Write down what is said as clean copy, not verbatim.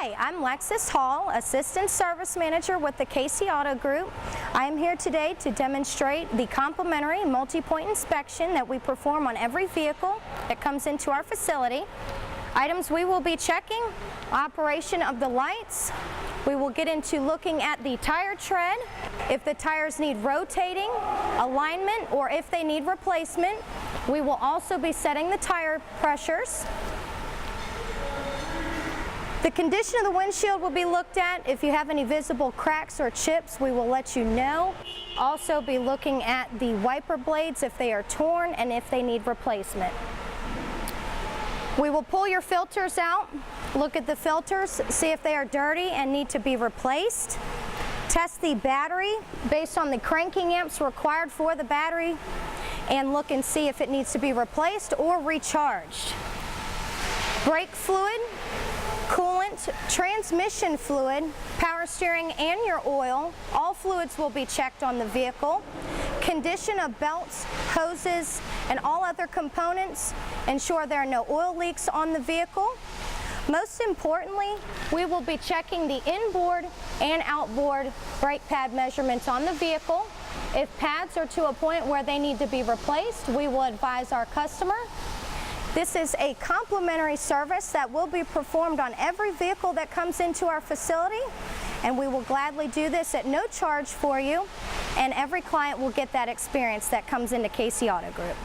Hi, I'm Lexis Hall, Assistant Service Manager with the Casey Auto Group. I am here today to demonstrate the complimentary multi-point inspection that we perform on every vehicle that comes into our facility. Items we will be checking: operation of the lights. We will get into looking at the tire tread, if the tires need rotating, alignment, or if they need replacement. We will also be setting the tire pressures. The condition of the windshield will be looked at. If you have any visible cracks or chips, we will let you know. Also be looking at the wiper blades if they are torn and if they need replacement. We will pull your filters out, look at the filters, see if they are dirty and need to be replaced. Test the battery based on the cranking amps required for the battery and look and see if it needs to be replaced or recharged. Brake fluid, coolant, transmission fluid, power steering, and your oil. All fluids will be checked on the vehicle. Condition of belts, hoses, and all other components. Ensure there are no oil leaks on the vehicle. Most importantly, we will be checking the inboard and outboard brake pad measurements on the vehicle. If pads are to a point where they need to be replaced, we will advise our customer. This is a complimentary service that will be performed on every vehicle that comes into our facility, and we will gladly do this at no charge for you, and every client will get that experience that comes into Casey Auto Group.